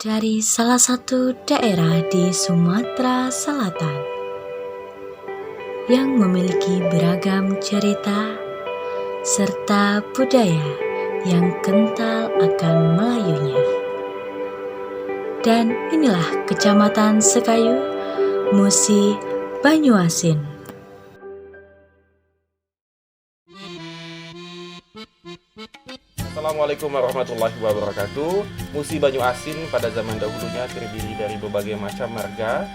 dari salah satu daerah di Sumatera Selatan yang memiliki beragam cerita serta budaya yang kental akan Melayunya. Dan inilah Kecamatan Sekayu, Musi, Banyuasin. Assalamualaikum warahmatullahi wabarakatuh. Musi Banyuasin pada zaman dahulunya terdiri dari berbagai macam marga,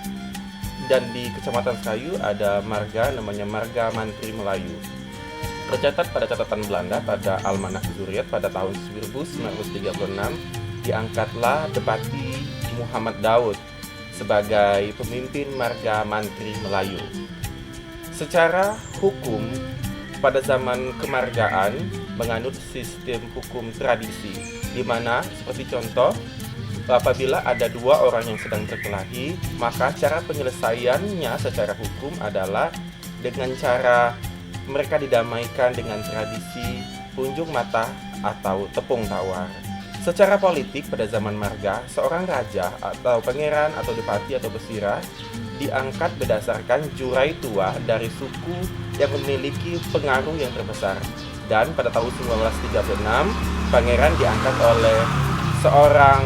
dan di Kecamatan Sekayu ada marga namanya Marga Mantri Melayu. Tercatat pada catatan Belanda pada Almanak Zuriat pada tahun 1936, diangkatlah Depati Muhammad Daud sebagai pemimpin Marga Mantri Melayu. Secara hukum, pada zaman kemargaan menganut sistem hukum tradisi, di mana seperti contoh, apabila ada dua orang yang sedang berkelahi, maka cara penyelesaiannya secara hukum adalah dengan cara mereka didamaikan dengan tradisi punjuk mata atau tepung tawar. Secara politik pada zaman marga, seorang raja atau pangeran atau depati atau besira diangkat berdasarkan jurai tua dari suku yang memiliki pengaruh yang terbesar. Dan pada tahun 1936, pangeran diangkat oleh seorang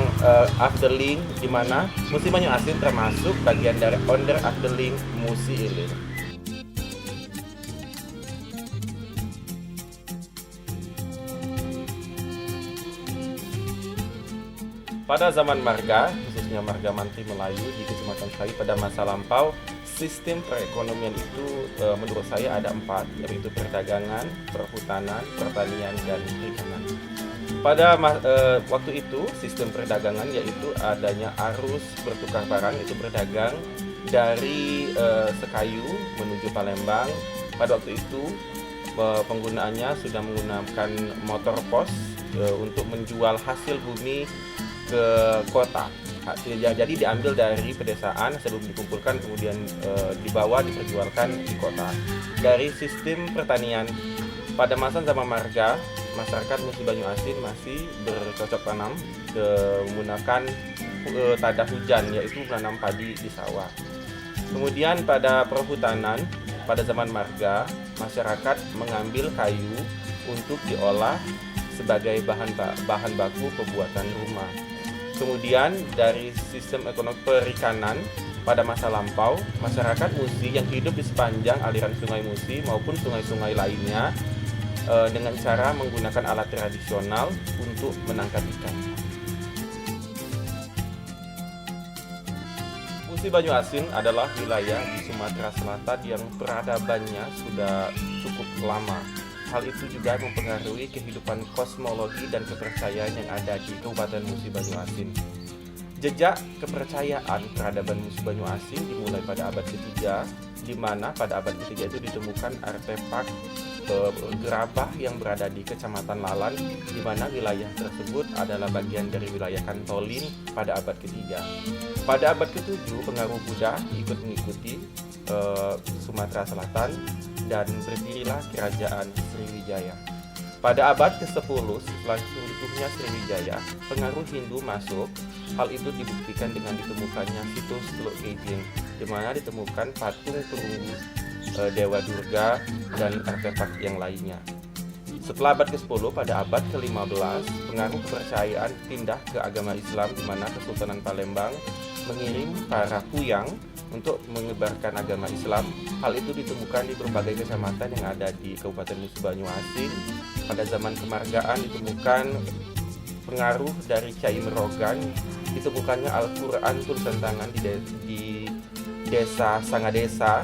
Afdeling, di mana Musi Banyuasin termasuk bagian dari Onder Afdeling Musi Ilir. Pada zaman marga, khususnya Marga Mantri Melayu di Kecamatan Sekayu pada masa lampau, sistem perekonomian itu menurut saya ada 4, yaitu perdagangan, perhutanan, pertanian, dan perikanan. Pada waktu itu, sistem perdagangan yaitu adanya arus bertukar barang, itu berdagang dari Sekayu menuju Palembang. Pada waktu itu, penggunaannya sudah menggunakan motor pos untuk menjual hasil bumi ke kota. Jadi diambil dari pedesaan sebelum dikumpulkan, kemudian dibawa diperjualkan di kota. Dari sistem pertanian, pada masa zaman marga, masyarakat Musi Banyuasin masih bercocok tanam menggunakan tada hujan, yaitu menanam padi di sawah. Kemudian pada perhutanan, pada zaman marga, masyarakat mengambil kayu untuk diolah sebagai bahan baku pembuatan rumah. Kemudian dari sistem ekonomi perikanan, pada masa lampau, masyarakat Musi yang hidup di sepanjang aliran sungai Musi maupun sungai-sungai lainnya dengan cara menggunakan alat tradisional untuk menangkap ikan. Musi Banyuasin adalah wilayah di Sumatera Selatan yang peradabannya sudah cukup lama. Hal itu juga mempengaruhi kehidupan kosmologi dan kepercayaan yang ada di Kabupaten Musi Banyuasin. Jejak kepercayaan peradaban Musi Banyuasin dimulai pada abad ketiga, di mana pada abad ketiga itu ditemukan artefak gerabah yang berada di Kecamatan Lalan, di mana wilayah tersebut adalah bagian dari wilayah Kantolin pada abad ketiga. Pada abad ketujuh, pengaruh Buddha ikut mengikuti Sumatera Selatan, dan berdirilah Kerajaan Sriwijaya. Pada abad ke-10, setelah runtuhnya Sriwijaya, pengaruh Hindu masuk. Hal itu dibuktikan dengan ditemukannya situs Teluk Kijing, di mana ditemukan patung perunggu Dewa Durga dan artefak yang lainnya. Setelah abad ke-10, pada abad ke-15, pengaruh kepercayaan pindah ke agama Islam, di mana Kesultanan Palembang mengirim para kuyang untuk menyebarkan agama Islam. Hal itu ditemukan di berbagai kecamatan yang ada di Kabupaten Musi Banyuasin. Pada zaman kemargaan ditemukan pengaruh dari Cai Merogan, ditemukannya Al-Quran tulisan tangan di desa Sangadesa.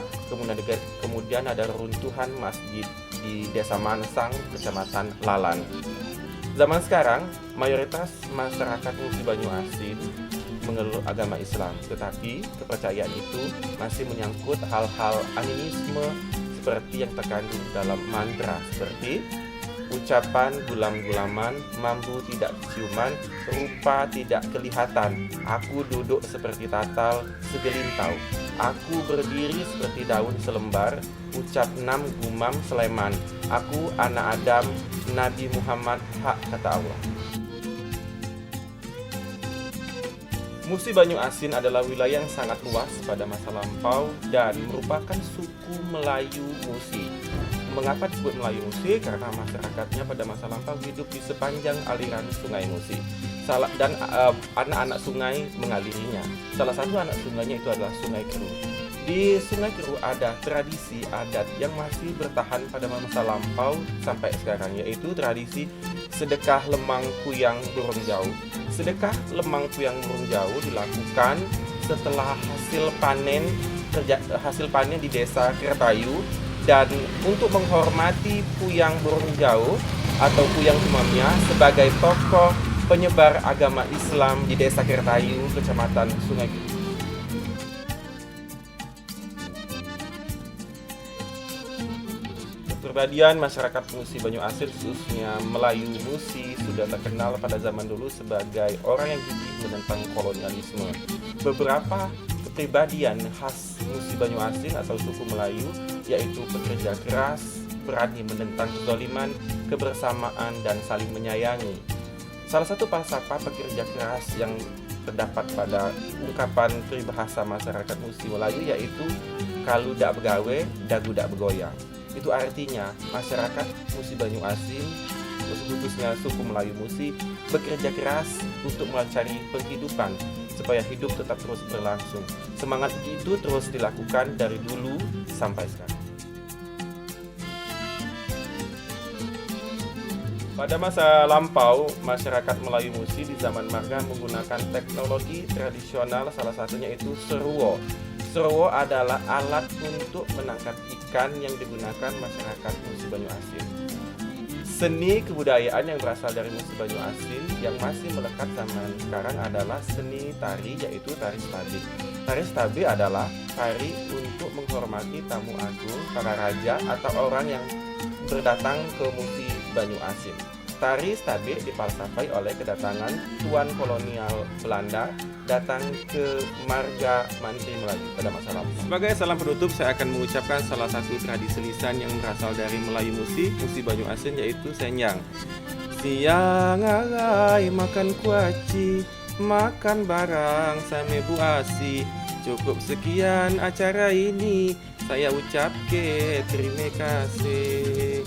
Kemudian ada runtuhan masjid di desa Mansang, Kecamatan Lalan. Zaman sekarang, mayoritas masyarakat Musi Banyuasin mengeluk agama Islam, tetapi kepercayaan itu masih menyangkut hal-hal animisme seperti yang terkandung dalam mantra, seperti ucapan gulam-gulaman, mambu tidak ciuman, rupa tidak kelihatan, aku duduk seperti tatal segelintau, aku berdiri seperti daun selembar, ucap 6 gumam Sleman, aku anak Adam, Nabi Muhammad hak kata Allah. Musi Banyu Asin adalah wilayah yang sangat luas pada masa lampau dan merupakan suku Melayu Musi. Mengapa disebut Melayu Musi? Karena masyarakatnya pada masa lampau hidup di sepanjang aliran Sungai Musi. Dan anak-anak sungai mengalirinya. Salah satu anak sungainya itu adalah Sungai Keru. Di Sungai Keru ada tradisi adat yang masih bertahan pada masa lampau sampai sekarang, yaitu tradisi sedekah lemang kuyang burung jauh. Sedekah lemang kuyang burung jauh dilakukan setelah hasil panen di desa Kertayu, dan untuk menghormati kuyang burung jauh atau kuyang Tumamnya sebagai tokoh penyebar agama Islam di desa Kertayu, kecamatan Sungai Keru. Kepribadian masyarakat Musi Banyu Asin, khususnya Melayu Musi, sudah terkenal pada zaman dulu sebagai orang yang gigih menentang kolonialisme. Beberapa kepribadian khas Musi Banyu Asin atau suku Melayu yaitu pekerja keras, berani menentang kezaliman, kebersamaan, dan saling menyayangi. Salah satu falsafah pekerja keras yang terdapat pada ungkapan peribahasa masyarakat Musi Melayu yaitu "Kalau dak begawe, dagu dak begoyang". Itu artinya masyarakat Musi Banyu Asin, khususnya suku Melayu Musi, bekerja keras untuk mencari penghidupan supaya hidup tetap terus berlangsung. Semangat itu terus dilakukan dari dulu sampai sekarang. Pada masa lampau, masyarakat Melayu Musi di zaman marga menggunakan teknologi tradisional, salah satunya itu seruo. Seruo adalah alat untuk menangkap ikan yang digunakan masyarakat Musi Banyu Asin. Seni kebudayaan yang berasal dari Musi Banyu Asin yang masih melekat zaman sekarang adalah seni tari, yaitu tari stabi. Tari stabi adalah tari untuk menghormati tamu agung, para raja atau orang yang berdatang ke Musi Banyu Asin. Tari stabi difalsafai oleh kedatangan tuan kolonial Belanda datang ke marga Mantri Melayu pada masa lalu. Sebagai salam penutup, saya akan mengucapkan salah satu tradisi lisan yang berasal dari Melayu Musi Banyu Asin, yaitu senyang. Siang agai makan kuaci, makan barang same buasi. Cukup sekian acara ini, saya ucap ke terima kasih.